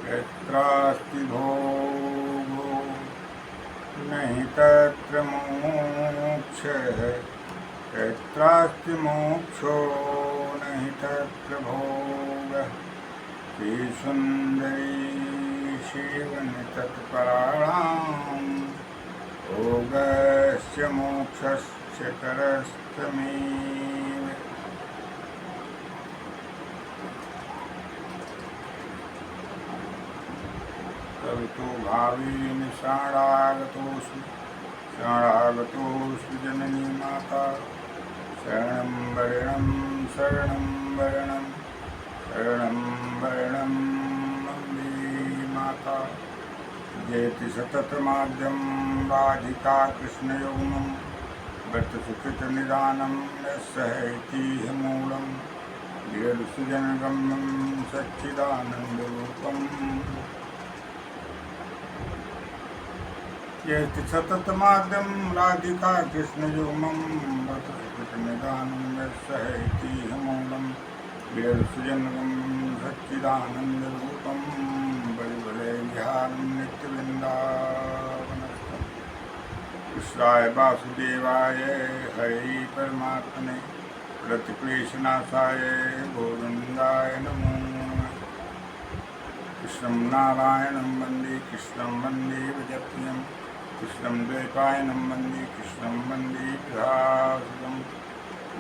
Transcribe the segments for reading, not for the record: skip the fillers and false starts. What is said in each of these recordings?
यत्रास्ति भोगो नहि तत्र मोक्षः यत्रास्ति मोक्षो नहि तत्र भोगः श्रीसुन्दरी शिवनितत्पराणां भोगस्य मोक्षस्य करस्तमेव। ततो भावेन शरणागतोऽस्मि जननी माता शरणं वरणं शरणं वरणं शरणं वरणं वन्दे माता। जयति सततमाद्यं राधिका कृष्णयौवनं व्रतसुकृतनिदानं यस्सहैतिह मूलं विरलसुजनगम्यं सच्चिदानन्दरूपम्। यत् सततमाद्यं राधिका कृष्णयौवनं व्रतसुकृतनिदानं यस्सहैतिह मूलं विरलसुजनगम्यं सच्चिदानन्दरूपं। बलिबले विहारं नित्यवृन्दावनस्थं कृष्णाय वासुदेवाय हरे परमात्मने प्रतिक्लेशनाशाय गोविन्दाय नमो नमः। कृष्णं नारायणं वन्दे कृष्णं वन्दे विजप्रियं कृष्णं द्वैपायनं वन्दे कृष्णं वन्दे विभासुरं।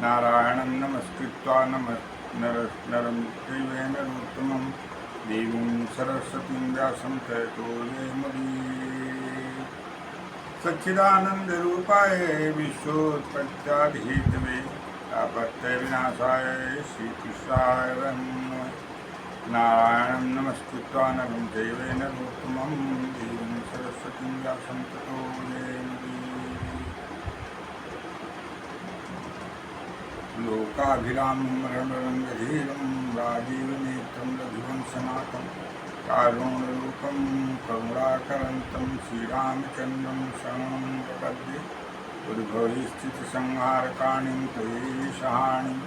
नारायणं नमस्कृत्वा नरं चैव नरोत्तमं देवीं सरस्वतीं व्यासं ततो जयमुदीरये। सच्चिदानन्दरूपाय विश्वोत्पत्त्यादिहेतवे तापत्रयविनाशाय श्रीकृष्णाय नमः। नारायणं नमस्कृत्वा नरं चैव नरोत्तमं देवीं सरस्वतीं व्यासं ततो जयमुदीरये। लोकाभिरामं रणरङ्गधीरं राजीवनेत्रं रघुवंशनाथं कारुण्यरूपं करुणाकरन्तं श्रीरामचन्द्रं शरणं प्रपद्ये। उद्भवस्थितिसंहारकाणीं क्लेशहाणीं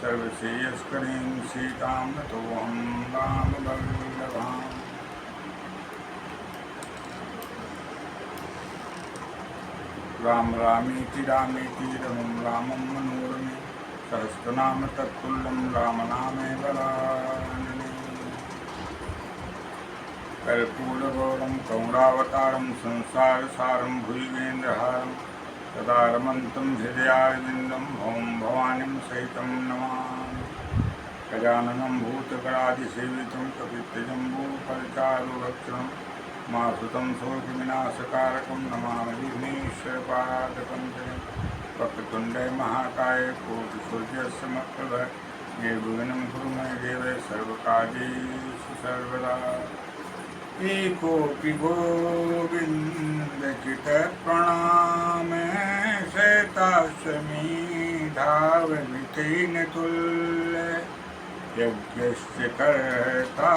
सर्वश्रेयस्करीं सीतां नतोऽहं रामवल्लभाम्। राम रामेति रामेति रमं रामं मनोरमे सहस्रनाम तत्तुल्यं रामनामे वरानने। कर्पूरगौरं करुणावतारं संसारसारं भुजगेन्द्रहारं सदा रमन्तं हृदयारविन्दं भौं भवानीं सहितं नमामि। गजाननं भूतगणाधिसेवितं कपित्तजम्बूफलचारुभक्षणं मासुतं शोकविनाशकारकं नमामि विघ्नेश्वरपादपङ्कजं। वक्रतुण्डे महाकाय कोटिसूर्यसमप्रभ निर्विघ्नं कुरु मे देव सर्वकार्येषु सर्वदा। एकोऽपि गोविन्दचितप्रणामे शताश्वमी धावमितेन तुल्य। यज्ञस्य कर्ता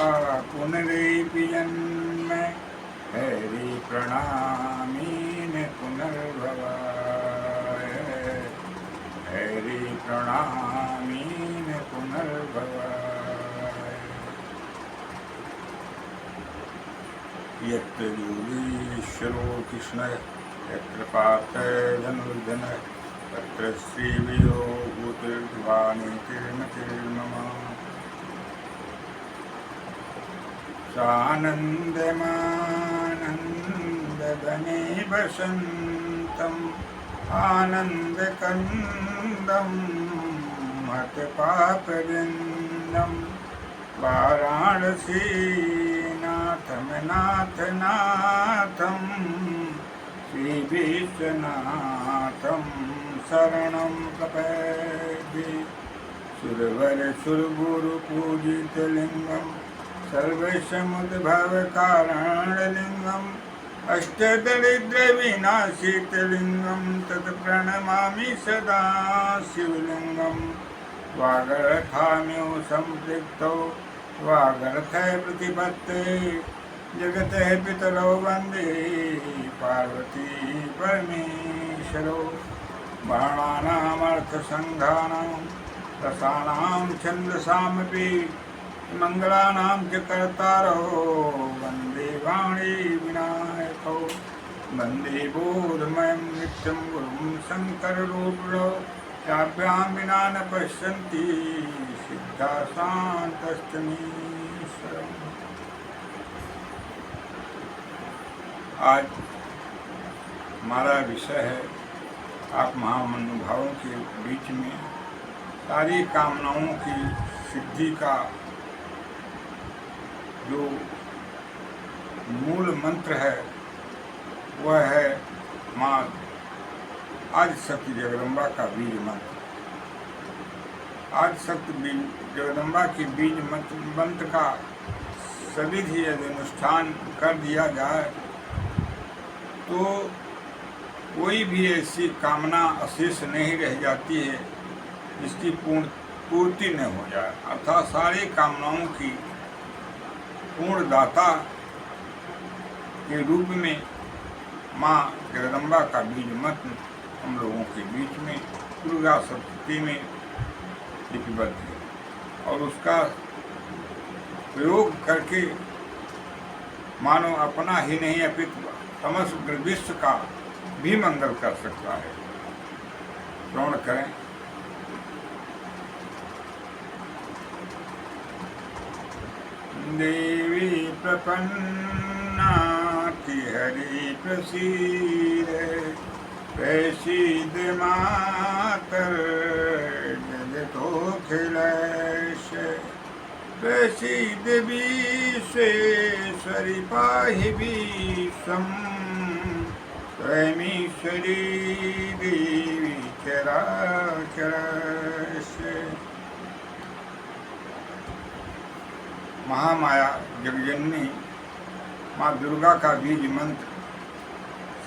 पुनरेपि जन्म हरि प्रणामीन पुनर्भवाय हरि प्रणामीन पुनर्भवाय। यत्र योगीश्वरो कृष्णः यत्र पार्थः धनुर्धनः तत्र श्रीवियो भूतिर्भुवानीतिर्मतिर्मम। सानन्दमानन्दगणे वसन्तम् आनन्दकन्दं हतपापविन्दं वाराणसीनाथं नाथनाथं श्रीविश्वनाथं शरणं प्रपद्ये। सुरवरसुरगुरुपूजितलिङ्गं सर्वसमुद्भवकारणलिङ्गम् अष्टदरिद्रविनाशितलिङ्गं तत्प्रणमामि सदा शिवलिङ्गं। वागर्थाम्यो सम्पृक्तौ वागर्थे प्रतिपत्ते जगतः पितरौ वन्दे पार्वती परमेश्वरौ। बाणानामर्थसङ्घानां रसानां छन्दसामपि मंगलानां च कर्तारो वन्दे वाणी विनायकौ वन्दे बोधमयं नित्यं गुरुं शङ्कररूपिणो याभ्यां विना न पश्यन्ति सिद्धाशान्तस्तमीश्वरम्। आज हमारा विषय है आप महानुभावों के बीच में सारी कामनाओं की सिद्धि का जो मूल मंत्र है वह है माँ आदिशक्ति जगदम्बा का बीज मंत्र। आदिशक्ति जगदम्बा की बीज मंत्र का सविधि यदि अनुष्ठान कर दिया जाए तो कोई भी ऐसी कामना अशेष नहीं रह जाती है जिसकी पूर्ति न हो जाए। अर्थात सारी कामनाओं की पूर्णदाता के रूप में माँ जगदम्बा का बीज मंत्र हम लोगों के बीच में दुर्गा सप्तशती में लिपिबद्ध है और उसका प्रयोग करके मानव अपना ही नहीं अपितु समस्त विश्व का भी मंगल कर सकता है। श्रवण करें। देवी प्रपन्नाति हरि प्रसीद प्रसीद मातर जगतोऽखिलेश प्रसीद विश्वेश्वरि पाहि विश्वं स्वयमीश्वरी देवी चराचरस्य। महामाया जगजननी माँ दुर्गा का बीज मंत्र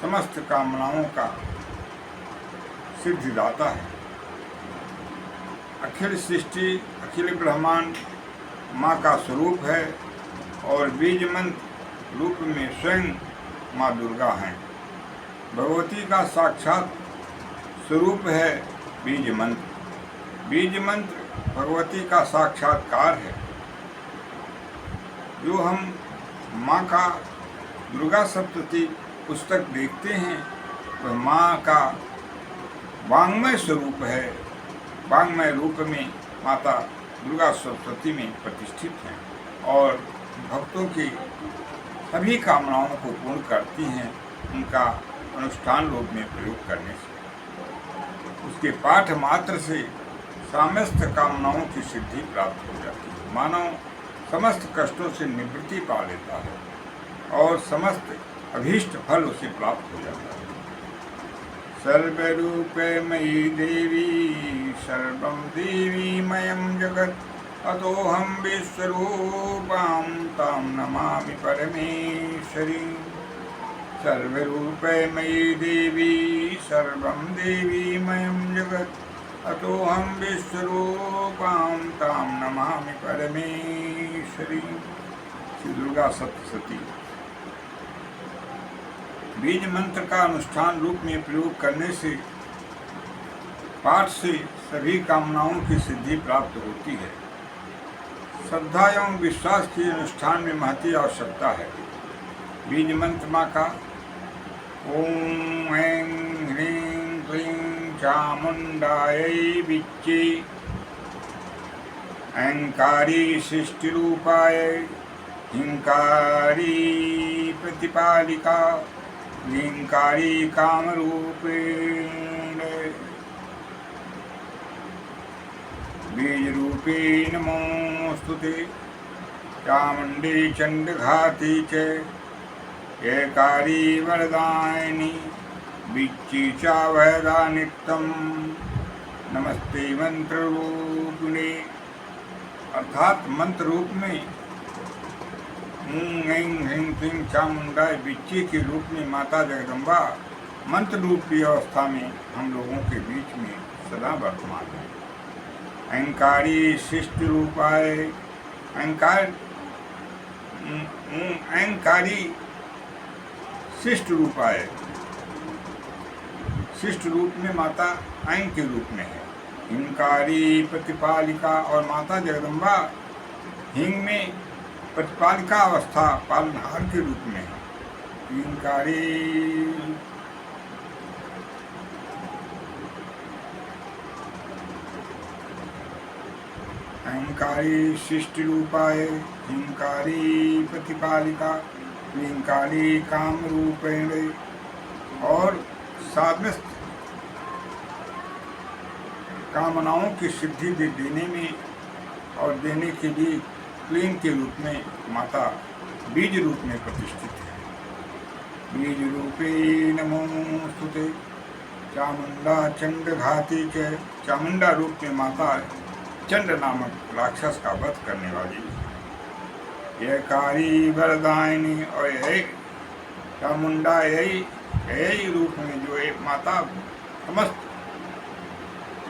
समस्त कामनाओं का सिद्धिदाता है। अखिल सृष्टि अखिल ब्रह्मांड माँ का स्वरूप है और बीज मंत्र रूप में स्वयं माँ दुर्गा हैं। भगवती का साक्षात स्वरूप है बीज मंत्र। बीज मंत्र भगवती का साक्षात्कार है। जो हम माँ का दुर्गा सप्तशती पुस्तक देखते हैं वह माँ का वांग्मय स्वरूप है। वांग्मय रूप में माता दुर्गा सप्तशती में प्रतिष्ठित हैं और भक्तों की सभी कामनाओं को पूर्ण करती हैं उनका अनुष्ठान रूप में प्रयोग करने से। उसके पाठ मात्र से समस्त कामनाओं की सिद्धि प्राप्त हो जाती है। मानव समस्त कष्टों से निवृत्ति पा लेता है और समस्त अभीष्ट फल उसे प्राप्त हो जाता है। सर्वरूपे मयि देवी सर्वं देवीमयं जगत् अतोऽहं विश्वरूपां तां नमामि परमेश्वरीं। सर्वरूपे मयि देवी सर्वं देवीमयं जगत् अतोऽहं विश्वरूपां तां नमामि परमेश्वरीं। श्री दुर्गा सप्तशती। बीज मंत्र का अनुष्ठान रूप में प्रयोग करने से पाठ से सभी कामनाओं की सिद्धि प्राप्त होती है। श्रद्धा एवं विश्वास के अनुष्ठान में महती आवश्यकता है। बीज मंत्र माँ का ओम ऐं ह्रीं क्लीं चामुंडायै विच्चे ऐंकारी सृष्टिरूपाय हिंकारी प्रतिपालिका लींकारी कामरूपेण बीजरूपे नमोस्तुते चामुंडे चंडघाती च एकारी वरदायिनी विच्ची च वैदा नित्यं नमस्ते मंत्र रूपिणे। अर्थात मंत्र रूप में ऐं ह्रीं क्लीं चामुंडाय विच्ची के रूप में माता जगदम्बा मंत्र रूपी अवस्था में हम लोगों के बीच में सदा वर्तमान है। अहंकारी शिष्ट रूपाय अहंकारी शिष्ट रूपाय शिष्ट रूप में माता ऐं के रूप में है। हिंकारी प्रतिपालिका और माता जगदम्बा हिंग में प्रतिपालिका अवस्था पालनहार के रूप में है। ह्रींकारी अहंकारी सृष्टि रूपाय हिंकारी प्रतिपालिका ह्रींकारी काम रूपेण और साधनस्थ कामनाओं की सिद्धि देने में और देने के लिए क्लीन के रूप में माता बीज रूप में प्रतिष्ठित है। बीज रूपे नमोस्तुते चामुंडा चंड घाती के चामुंडा रूप में माता चंड नामक राक्षस का वध करने वाली यह कारी वरदायिनी और यही चामुंडा यही रूप में जो एक माता समस्त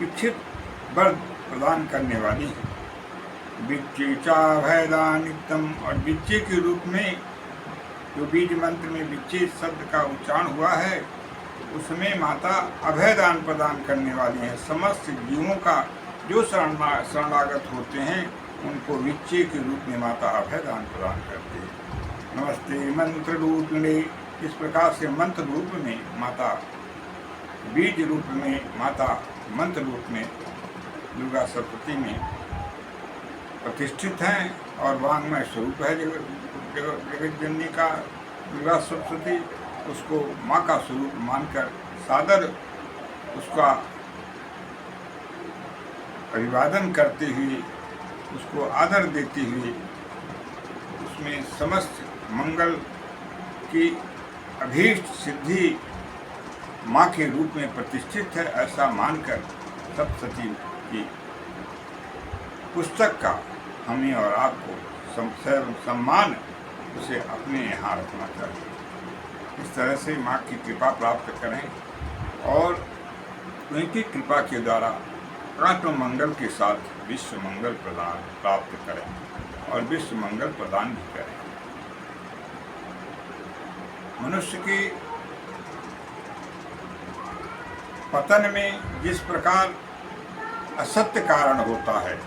इच्छित वर प्रदान करने वाली है। बिच्चे चा भयदा नित्यम और बिच्चे के रूप में जो बीज मंत्र में बिच्चे शब्द का उच्चारण हुआ है उसमें माता अभयदान प्रदान करने वाली है। समस्त जीवों का जो शरणागत होते हैं उनको बिच्चे के रूप में माता अभयदान प्रदान करती है। नमस्ते मंत्र रूपिणे इस प्रकार से मंत्र रूप में माता बीज रूप में माता मंत्र रूप में दुर्गा सप्तती में प्रतिष्ठित हैं और वांग्मय स्वरूप है जगत जननी का दुर्गा सप्तती। उसको माँ का स्वरूप मानकर सादर उसका अभिवादन करते हुए उसको आदर देते हुए उसमें समस्त मंगल की अभीष्ट सिद्धि माँ के रूप में प्रतिष्ठित है ऐसा मानकर सप्तती की पुस्तक का हमें और आपको सम्मान उसे अपने यहाँ रखना चाहिए। इस तरह से माँ की कृपा प्राप्त करें और उनकी कृपा के द्वारा आत्म मंगल के साथ विश्व मंगल प्रदान प्राप्त करें और विश्व मंगल प्रदान भी करें। मनुष्य के पतन में जिस प्रकार असत्य कारण होता है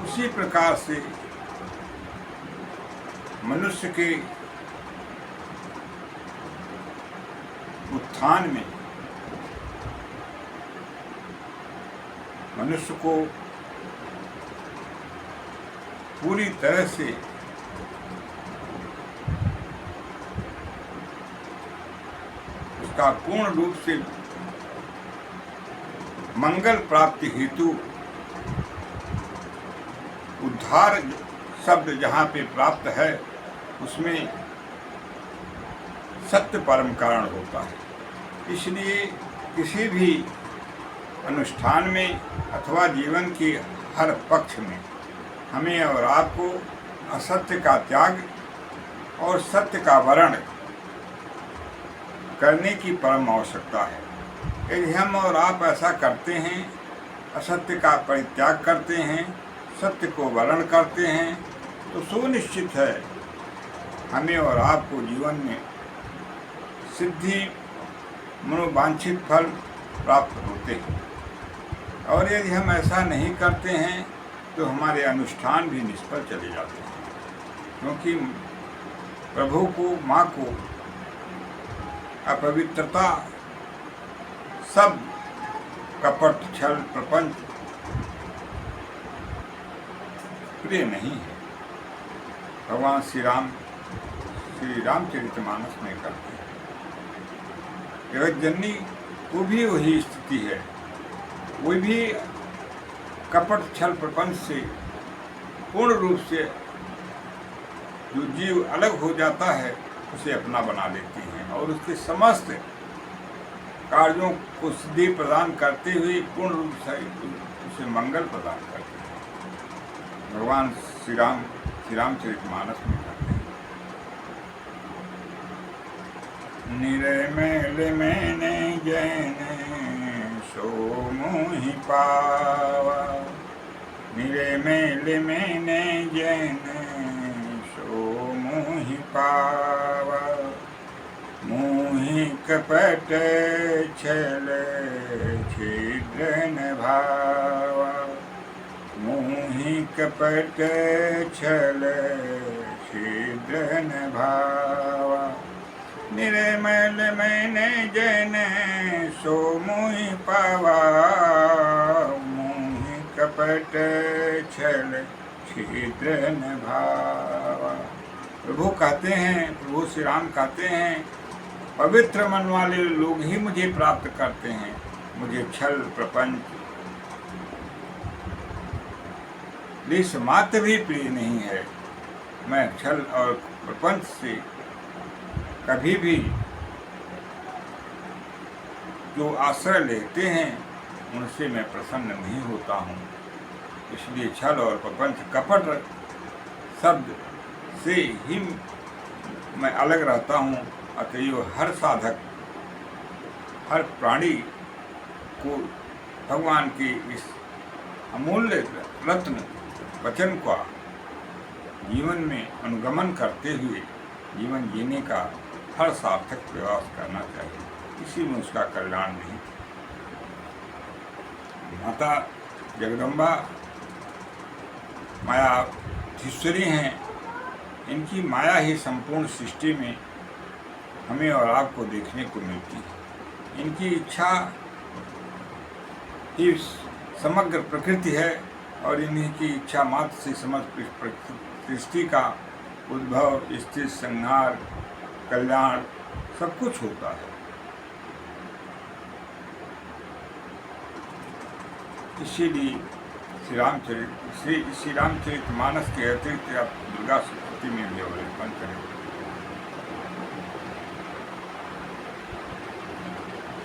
उसी प्रकार से मनुष्य के उत्थान में मनुष्य को पूरी तरह से उसका पूर्ण रूप से मंगल प्राप्ति हेतु उद्धार शब्द जहाँ पे प्राप्त है उसमें सत्य परम कारण होता है। इसलिए किसी भी अनुष्ठान में अथवा जीवन के हर पक्ष में हमें और आपको असत्य का त्याग और सत्य का वरण करने की परम आवश्यकता है। यदि हम और आप ऐसा करते हैं, असत्य का परित्याग करते हैं, सत्य को वर्ण करते हैं, तो सुनिश्चित है हमें और आपको जीवन में सिद्धि मनोवांछित फल प्राप्त होते हैं। और यदि हम ऐसा नहीं करते हैं तो हमारे अनुष्ठान भी निष्फल चले जाते हैं, क्योंकि प्रभु को, माँ को अपवित्रता, सब कपट, छल, प्रपंच प्रिय नहीं है। भगवान श्री रामचरितमानस में करते हैं। जगत जननी को भी वही स्थिति है, वो भी कपट, छल, प्रपंच से पूर्ण रूप से जो जीव अलग हो जाता है उसे अपना बना लेती हैं और उसके समस्त कार्यों को सिद्धि प्रदान करते हुए पूर्ण रूप से उसे मंगल प्रदान करते हैं। भगवान श्री रामचरितमानस में कहते हैं, निरमैल मैंने जैन सो मोहि पावा, निरमैल मैंने जैन सो मोहि पावा, मोहि कपट छल छिद्र न भावा, मोहि कपट छल छिद्र न भावा, निर्मल मन जन सो मोहि पावा, मोहि कपट छल छिद्र न भावा। प्रभु कहते हैं, प्रभु श्री राम कहते हैं, पवित्र मन वाले लोग ही मुझे प्राप्त करते हैं, मुझे छल प्रपंच लेश मात्र भी प्रिय नहीं है। मैं छल और प्रपंच से कभी भी जो आश्रय लेते हैं उनसे मैं प्रसन्न नहीं होता हूँ। इसलिए छल और प्रपंच कपट शब्द से ही मैं अलग रहता हूँ। अतएव हर साधक, हर प्राणी को भगवान के इस अमूल्य रत्न वचन का जीवन में अनुगमन करते हुए जीवन जीने का हर सार्थक प्रयास करना चाहिए। इसी में उसका कल्याण नहीं। माता जगदम्बा मायाधीश्वरी हैं। इनकी माया ही संपूर्ण सृष्टि में हमें और आपको देखने को मिलती है। इनकी इच्छा ही समग्र प्रकृति है और इन्हीं की इच्छा मात्र से समग्र सृष्टि का उद्भव, स्थिति, संहार, कल्याण सब कुछ होता है। इसीलिए श्री रामचरित मानस के अतिरिक्त आप दुर्गा सप्तशती में भी अवलोकन करें।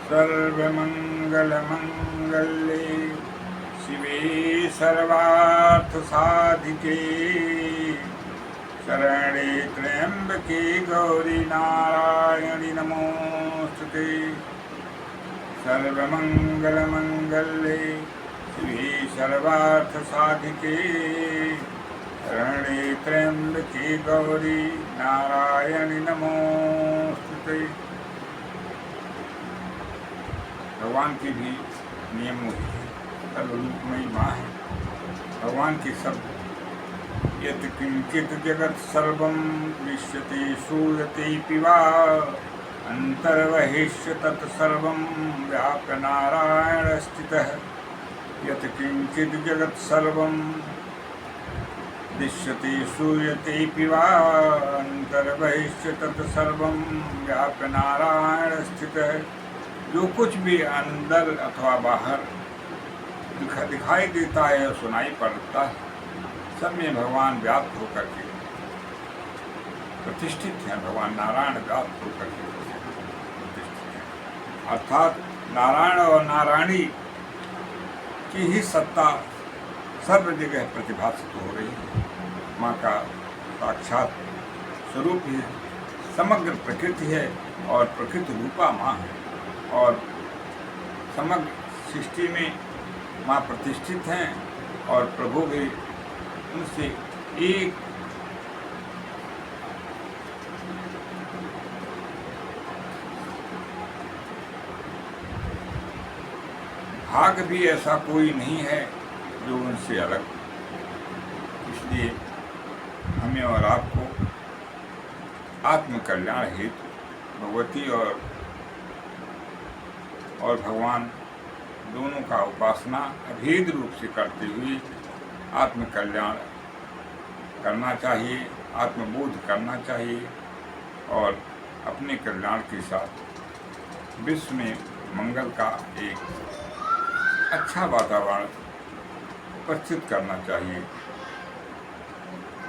सर्वमंगल मंगल्ये शिवे सर्वार्थ साधिके, शरणे त्र्यंबके गौरी नारायणि नमोस्तुते। सर्वमंगल मंगल्ये शिवे सर्वार्थ साधिके, शरणे त्र्यंबके गौरी नारायणि नमोस्तुते। भगवान की भी नियम वही है, सर्वरूपमयी माँ है। भगवान के शब्द यत् किंचित जगत सर्वं दृश्यते श्रूयते पिवा, अंतर्बहिष्य तत्सर्वं व्याप्य नारायण स्थितः। यत् किंचित जगत सर्वं दृश्यते श्रूयते पिवा, अंतर्बहिष्य तत्सर्वं व्याप्य नारायण स्थितः। जो कुछ भी अंदर अथवा बाहर दिखाई देता है और सुनाई पड़ता है, सब में भगवान व्याप्त होकर के प्रतिष्ठित हैं। भगवान नारायण व्याप्त होकर के प्रतिष्ठित हैं। अर्थात नारायण और नारायणी की ही सत्ता सर्व जगह प्रतिभासित हो रही है। माँ का साक्षात स्वरूप ही समग्र प्रकृति है और प्रकृति रूपा माँ है और समग्र सृष्टि में माँ प्रतिष्ठित हैं और प्रभु भी उनसे एक भाग भी ऐसा कोई नहीं है जो उनसे अलग। इसलिए हमें और आपको आत्म कल्याण हेतु भगवती और भगवान दोनों का उपासना अभेद रूप से करते हुए आत्म कल्याण करना चाहिए, आत्मबोध करना चाहिए और अपने कल्याण के साथ विश्व में मंगल का एक अच्छा वातावरण उपस्थित करना चाहिए।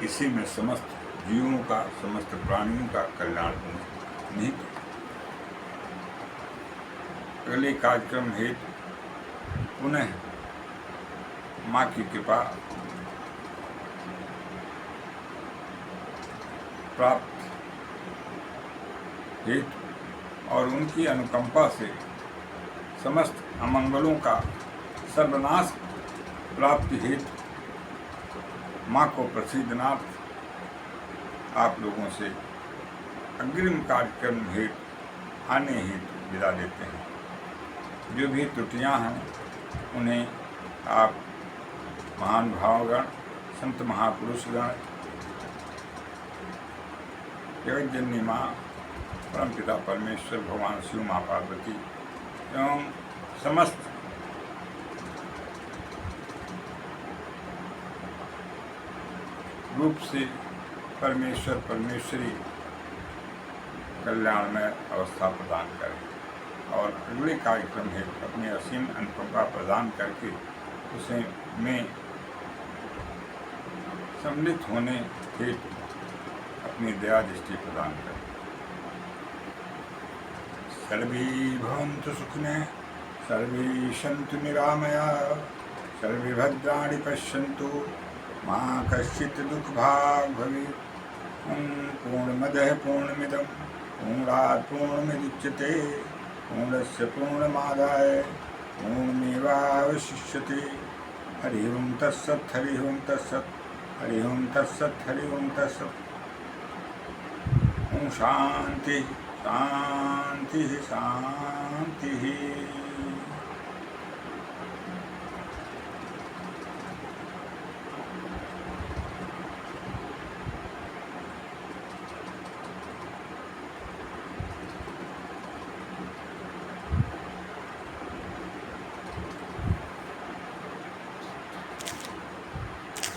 इसी में समस्त जीवों का, समस्त प्राणियों का कल्याण निहित है। अगले कार्यक्रम हेतु पुनः माँ की कृपा प्राप्त हेतु और उनकी अनुकंपा से समस्त अमंगलों का सर्वनाश प्राप्ति हेतु माँ को प्रसिद्धनाथ आप लोगों से अग्रिम कार्यक्रम हेतु आने हेतु विदा देते हैं। जो भी त्रुटियां हैं उन्हें आप महान भावगण संत महापुरुषगण, जगतजननी माँ, परमपिता परमेश्वर भगवान शिव, माँ पार्वती एवं समस्त रूप से परमेश्वर परमेश्वरी कल्याणमय अवस्था प्रदान करें और अगले कार्यक्रम है अपनी असीम अनुकंपा प्रदान करके उसे में सम्मिलित होने हेतु अपनी दया दृष्टि प्रदान करें। सर्वे भवन्तु सुखिनः, सर्वे सन्तु निरामयाः, सर्वे भद्राणि पश्यन्तु, मा कश्चित् दुःखभाग् भवेत्। पूर्णमदः पूर्णमिदं पूर्णात् पूर्णमुदच्यते, पूर्णस्य पूर्णमादाय पूर्णमेवावशिष्यते। हरि ओं तत्सत्, हरि ओं तत्सत्, हरि ओं तत्सत्, हरि ओं तत्सत्। ओम शांति शांति शांति।